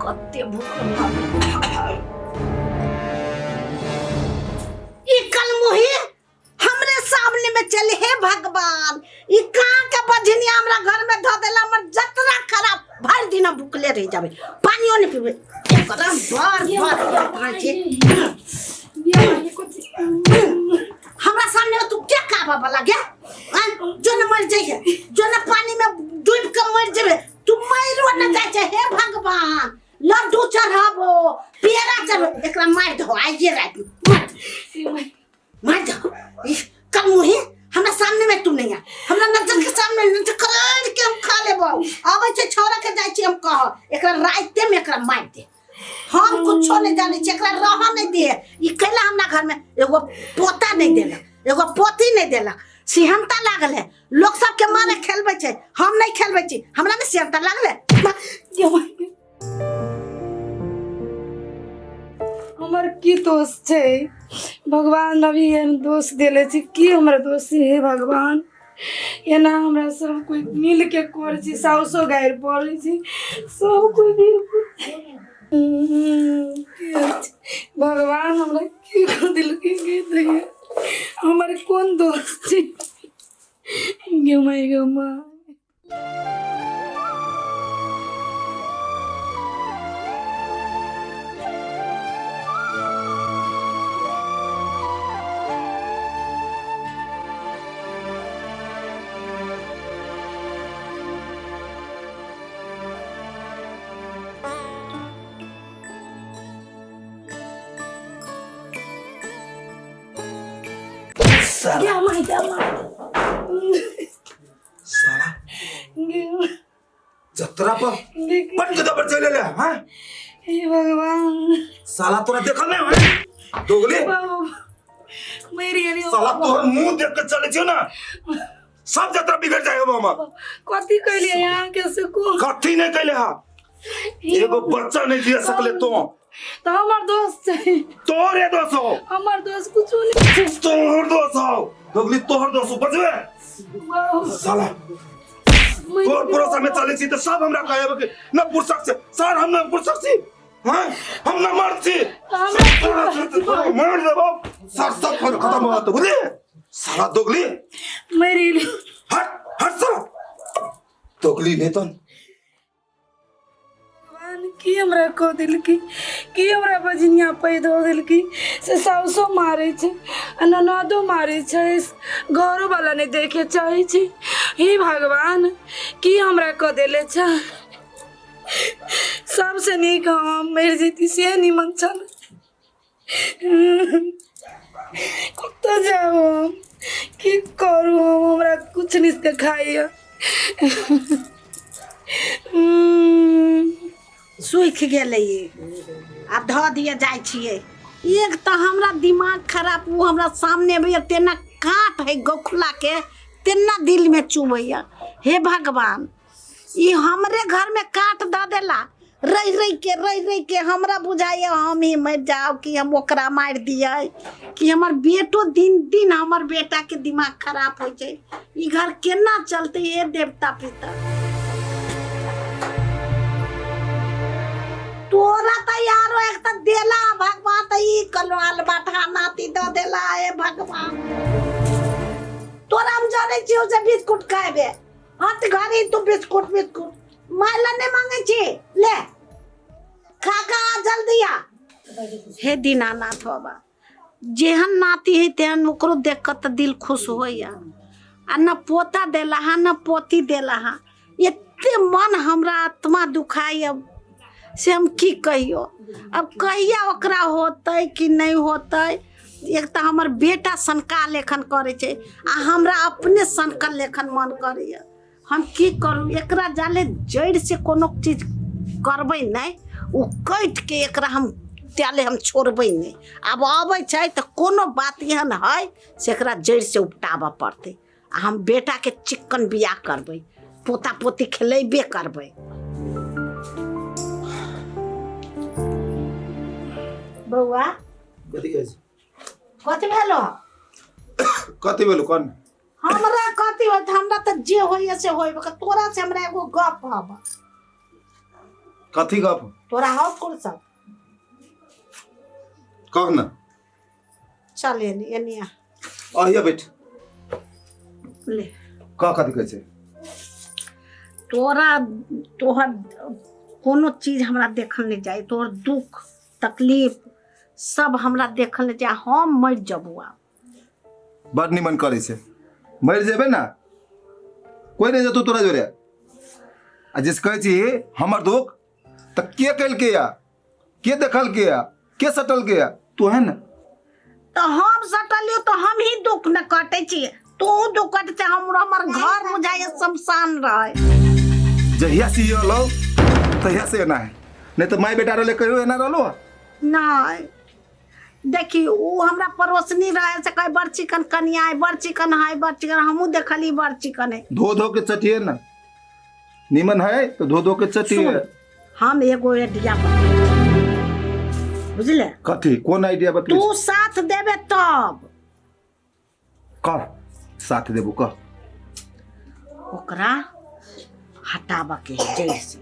कत्ते भूख ई कल मुही हमरे सामने में चले हे भगवान ई कहां के बजनिया हमरा घर में ध देला हमर जतरा खराब भर दिन भूखले रह जाबे पानियो नहीं पीबे एकरा बार बार छे हमरा सामने में तू क्या काबा वाला गे जो न मर जाइए जो न पानी में डूब के मर जाबे तू मरो न जाय छे हे भगवान लड्डू चढ़ाबो पेड़ा चढ़ो एकरा मार दो आइए रात मार दो कल मुही हमरा सामने में तू नहीं आ हमरा नजर के सामने नजर कर के हम खा लेबो आबै छे छोरा के जाय छी हम कह एकरा राइते में एकरा मार दे हम कुछो नहीं जाने छे एकरा रह नहीं दे ई कैला हमरा घर में एगो पोता नहीं देला एगो पोती नहीं देला सिहनता लागल है लोग सब के मारे खेलबै छे हम नहीं खेलबै छी हमरा में सिहनता लागल है हमर की दोष छे भगवान अभी दोष देले छी की हमरा दोष है भगवान एना हमरा सब कोई मिल के कर छी साउसो गायर पड़े छी सब कोई भगवान हमरा की कर दिल के हमर कौन दोष छे गे माय क्या माय साला जतरा पर पट के दबर चले ले हां हे भगवान साला तोरा देखल नहीं है दोगले मेरी यानी साला तोहर मुंह देख के चले छियो ना सब जतरा बिगड़ जाएगा मामा कथी कहलिए यहां के से को कथी नहीं कहले हा एगो बच्चा नहीं दिया सकले तो हमर दोस्त है तोरे दोस्त हो हमर दोस्त कुछ नहीं तोहर दोस्त हो दोगली तोहर दोस्त हो बजवे साला तोर पड़ोसा में चले छी तो सब हमरा कहबे कि न पुरसक से सर हम न पुरसक छी हां हम न मर्द छी मार देबो सब खत्म हो तो बुझे साला दोगली मेरी हट हट साला दोगली वेतन की हमरा को दिल की हमरा बजनिया पैदा दिल की से साउसो मारे छे ननदो मारे छे घरो वाला ने देखे चाहे छे हे भगवान की हमरा को देले छ सबसे नीक हम मेर जीती से निमन छन कत जाओ की करू हमरा कुछ नहीं देखाइया सूख गेले आ ध दिए जाय छिए एक तो हमरा दिमाग खराब वो हमरा सामने भैया तेना काट है गोखला के तेना दिल में चुबैया हे भगवान ई हमरे घर में काट द देला रह के हमरा बुझाइए हम ही मर जाओ कि हम ओकरा मार दिए कि हमर बेटो दिन दिन हमर बेटा के दिमाग खराब हो जाए ई घर केना चलते ये देवता पिता तोरा त यारो एक त देला भगवान त ई कलवाल बाठा नाती द देला ए भगवान तोरा हम जाने छियो से बिस्कुट खाबे हाथ घरे तू बिस्कुट माला ने मांगे छी ले खा जल्दी आ हे दीनानाथ बाबा जेहन नाती है तेहन ओकरो देख के त दिल खुश होइया आ न पोता देला हा न पोती देला हा एते मन हमरा आत्मा दुखाई से हम की कहियो अब कहिया ओकरा होतै कि नहीं होतै एक तो हमर बेटा सनका लेखन करे छे आ हमरा अपने सनका लेखन मन करैया हम की करूँ एकरा जाले जड़ से कोनो चीज करबै नहीं उ कट के एकरा हम त्याले हम छोड़बै नहीं अब आबै छै त कोनो बात एहन है से एकरा जड़ से उपटाबऽ पड़तै आ हम बेटा के चिक्कन बियाह करबै पोता पोती खेलेबे करबै बउआ कथी भेलो कथी भेलो कौन हमरा कथी होत हमरा त जे होइए से होइबे तोरा से हमरा एगो गप हब कथी गप तोरा हो फुर्सत कह ना चल एनी अहिया बैठ ले का कथी कहै छै तोहर कोनो चीज हमरा देखल नहीं जाए तोहर दुख तकलीफ सब हमरा देखल नहीं जाए हम मर जबू आब बड़ निमन करे छै मर जेबे ना कोई नहीं जतू तोरा जोरे आ जिस कहै छी हमर दुख त के कल के या के देखल के या के सटल के या तू है ना तो हम सटलियो तो हम ही दुख न कटे छी तू दुख कटे छै हमर घर बुझाए शमशान रहे जहिया से ये लो तहिया से ना है नहीं तो माई बेटा रहले कहियो एना रहलो नहीं देखी ऊ हमरा पड़ोसनी रहे से कहे बड़ चिकन कनिया है बड़ चिकन है बड़ चिकन हमहू देखली बड़ चिकन है धो के चटिए ना निमन है तो धो के चटिए सुन, हम एगो आइडिया बुझले कथी कौन आइडिया बतली तू साथ देबे तब कह साथ देबो कह ओकरा हटाबा के जड़ से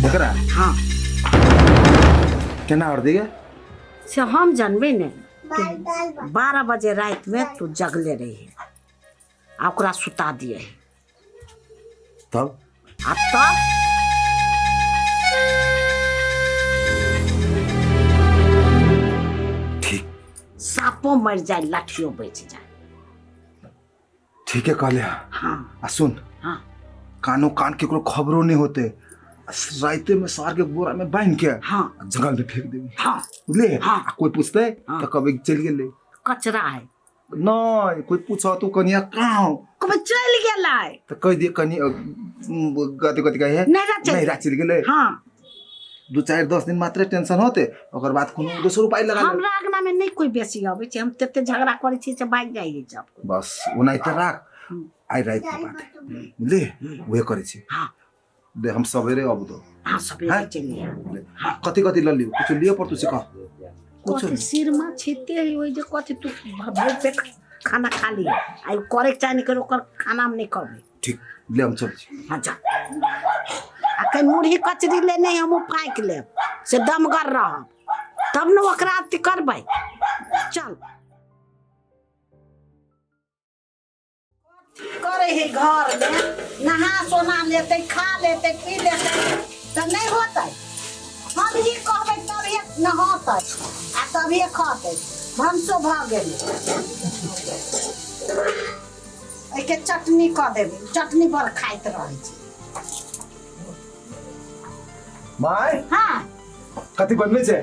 एकरा हाँ केना और दिए से हम जानबे ने 12 बजे रात में तू जगले रही आ ओकरा सुता दिए तब आ तब ठीक सापो मर जाए लाठियों बच जाए ठीक है कहले हाँ आ सुन हाँ कानो कान केकरो खबरो नहीं होते राइते में सार के बोरा में बांध के हाँ जंगल में फेंक देबी हाँ बुझले हाँ। आ कोई पूछते हाँ। तो कभी चल गेले कचरा है नहीं कोई पूछा तू कनिया कहाँ हो कभी चल गेला है तो कह दिए कनी गति गति कहे नहीं चल गेले हाँ 2-4-10 दिन मात्र टेंशन होते ओकर बाद कोनो 200 रुपया लगा ले हमरा आगना में नहीं कोई बेसी आवे छै हम तते झगड़ा करे छी से भाग जाई है सब बस ओनाइते राख आई रात के बात बुझले वे करे छी हाँ दे हम सवेरे अब दो हाँ सबेरे चलिए कथी कथी ल लियो कुछ लियो पर तू से कह कुछ कथी सिर में छीते है ओइ जे कथी तू भाई पे खाना खा लिया आई करे चाहे कर ओकर खाना में नहीं करबे ठीक ले हम चल छी हाँ जा आ कहीं मुरही कचरी ले नहीं हम फाँक ले से दमगर रह तब न ओकरा अथी करबै चल करे है घर में नहा सोना लेते खा लेते पी लेते तब नहीं होता हम ही कहबै तभी नहाते आ तभी खाते भंसो भाग गेल एके चटनी कऽ देबै चटनी बड़ खाइत रहै छी माय हाँ कथी बनबे छै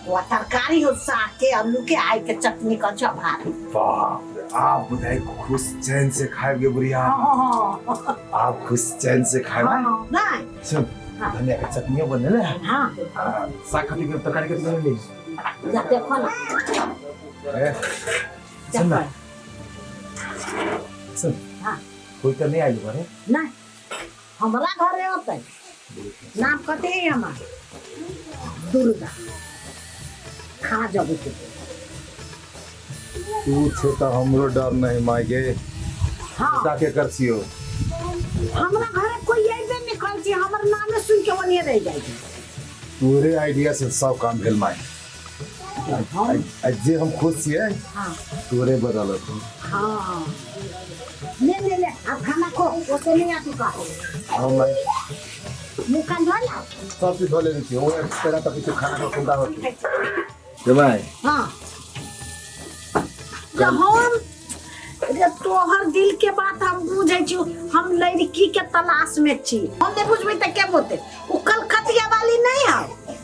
वो तरकारी हो साग के आलू के आई के चटनी का चभार बाप रे आप बुधाई खुश चैन से खाएगे बुढ़िया आप खुश चैन से खाएगा नहीं सुन धनिया के चटनी बने ले हाँ साग खटी के तरकारी के बने ले जा देखो ना सुन ना सुन हाँ कोई तो नहीं आई घरे नहीं हमारा घरे होते नाम कते है हमार दुर्गा खा जब तू छे तो हमरो डर नहीं मागे हाँ ताके कर छियो हमरा घरे कोई ऐबे नहीं कर छी हमर नाम सुन के वनी रह जाई पूरे आइडिया से सब काम भेल माय आज जे हम खुश छिए हाँ तोरे बदौलत हाँ ले अब खाना खो ओसे नहीं आती का हां माय मुंह कान धो ला सब चीज धो लेनी चाहिए वो तेरा तक कुछ खाना का सुविधा होती है भाई हाँ जब हम तोहर दिल के बात हम बुझे छी हम लड़की के तलाश में छी हम नहीं बुझबे त के बोते उ कलकतिया वाली नहीं है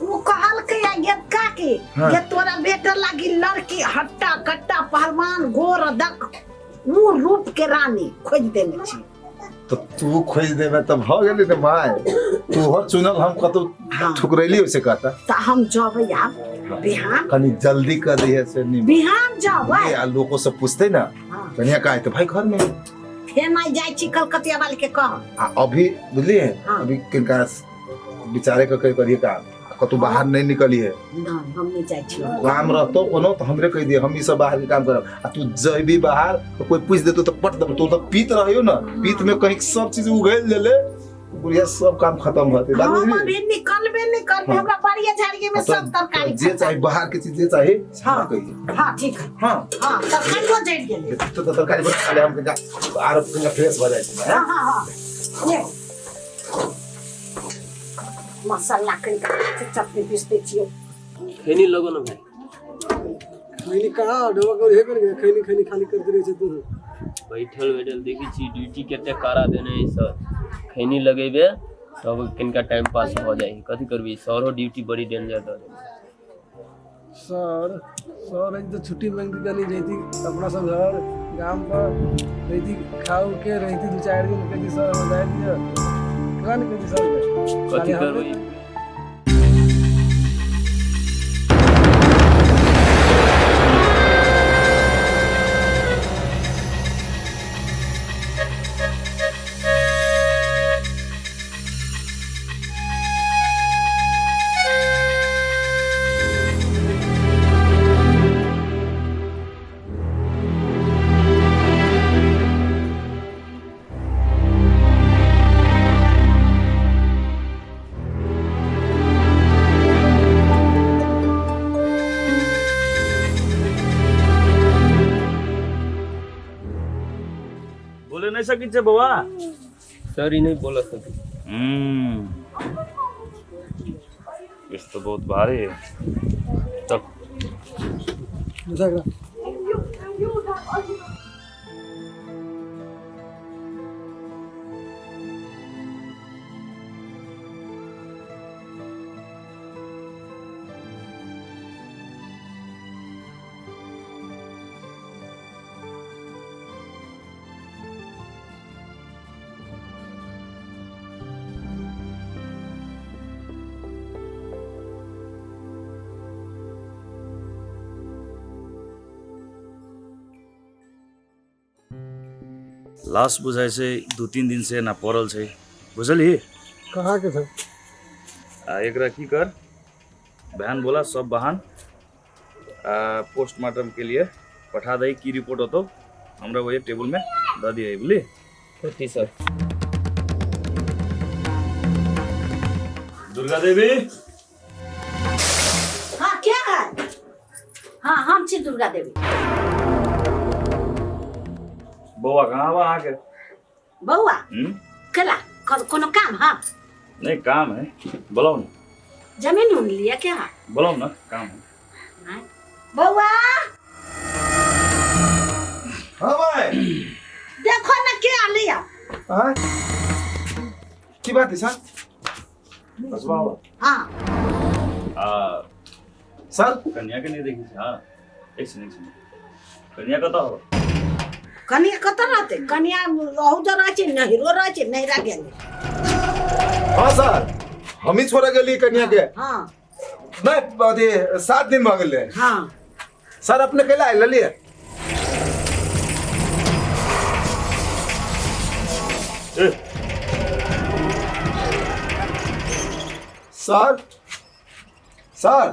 वो कहल के ये का के हाँ। ये तोरा बेटा लागी लड़की हट्टा कट्टा पहलवान गोर दक वो रूप के रानी खोज देने छी तो तू खोज देबे तब हो गेली ने माय तू हर चुनल हम कतो हाँ। ठुकरैली उसे कहता त हम जबै आब बिहान कनी जल्दी कर दिए से नहीं बिहान जबै ये लोगों से पूछते ना हाँ। कन्या का है तो भाई घर में फेर नहीं जाय छी कलकतिया वाली के कह अभी बुझलिए हाँ। अभी किनका विचारे का करिए का कतौ बाहर नहीं निकली है नहीं हम नहीं जाय छियो काम रहतो कोनो तो हमरे कह दिए हम ई सब बाहर के काम करब आ तू जइबी बाहर तो कोई पूछ देतो तो पट दब तू तो पीत रहियो ना पीत में कहीं सब चीज उगल ले बुढ़िया सब काम खत्म होते हम अभी निकल हमरा बाड़िया झाड़िए में सब तरकारी जे चाहे बाहर के चीज जे चाहे हां कहिए हां ठीक है हां हां तरकारी हो जाए गेले तो तरकारी बस खाले हम का आर का फ्रेश हो जाए हां हां हां ये मसाला का चटनी पीस दे छियो खैनी लगो ना भाई खैनी कहाँ ढोबा कर हे कर खैनी खैनी खाली कर दे छै तू बैठल बैठल देखी छी ड्यूटी केते कारा देने है सर खैनी लगेबे तब किनका टाइम पास हो जाए कथी करबी सरो ड्यूटी बड़ी डेंजर दे सर सर आज तो छुट्टी मांगती जानी रहती अपना सब घर गांव पर रहती खाओ के रहती 2-4 दिन कहती सर हो जाए दिया कौन कहती सर कथी करबी बोले नहीं सकी छे बउआ सर ही नहीं बोला सकी इस तो बहुत भारी है चल दूसरा लाश बुझाइ से 2-3 दिन से ना पड़ल छे बुझली कहाँ के था एकरा की कर बहन बोला सब बहन पोस्टमार्टम के लिए पठा दई की रिपोर्ट होतो हमरा वो एक टेबल में द दिए बुझली कथी सर दुर्गा देवी हां क्या है हां हम छी दुर्गा देवी बउआ कहाँ बा आके बउआ कला कोनो काम हां नहीं काम है बोलो ना जमीन उन लिया क्या बोलो ना काम है बउआ हां भाई देखो ना क्या लिया हां की बात है सर बस बाबा हां सर कन्या के नहीं देखी थी हाँ एक सेकंड कन्या कता हो कन्या कत रहते कन्या अहू जो रहे नहिरो रहे नहिरा गेले हां सर हम ही छोड़ गेली कन्या के हां नहीं अथी 7 दिन भ गेले हां सर अपने केला आइल लिए सर सर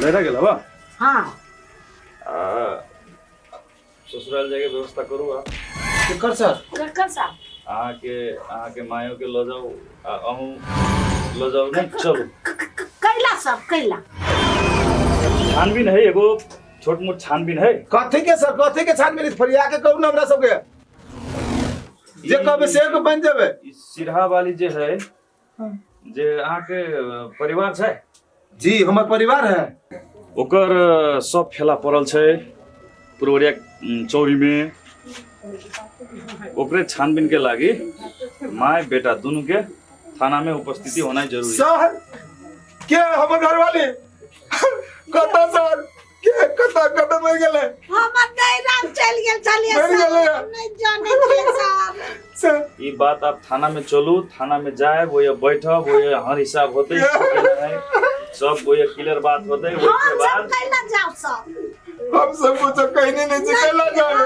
लेटा गेला बा हां ससुराल जाके व्यवस्था करू आ कर सर कर साहब आके मायो के लो जाओ अहू लो जाओ नहीं चलो कैला सब कैला छानबीन है एगो छोट मोट छानबीन है कथी के सर कथी के छानबीन फरिया के कहू ना हमरा सब के जे कहबे से के बन जाबे ई सिरहा वाली जे है जे अहाँ के परिवार छै जी हमर परिवार है ओकर सब फेला पड़ल छै पुरवरिया चौरी में ओकरे छानबीन के लागी माय बेटा दोनों के थाना में उपस्थिति होना जरूरी है सर के हमर घर वाले कता सर के कता मर गेले हमर नैराम चल गेल चलिए मर गेले नहीं जाने के सर सर ये बात आप थाना में चलू थाना में जाए वो ये बैठब वो ये हर हिसाब होते है सब कोई क्लियर बात होते है हम उसके सब बाद कैला जाओ सब हम सबको तो कहने नहीं सिखाला जाए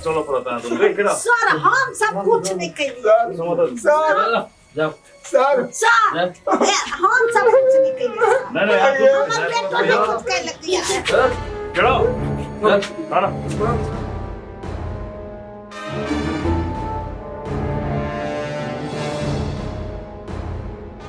चलो पड़ता है तुम गए केड़ा सर हम सब कुछ नहीं कैली सर जाओ सर सर हम सब कुछ नहीं कैली नहीं नहीं हमर बेटो ने कुछ कैल दिया है केड़ा ना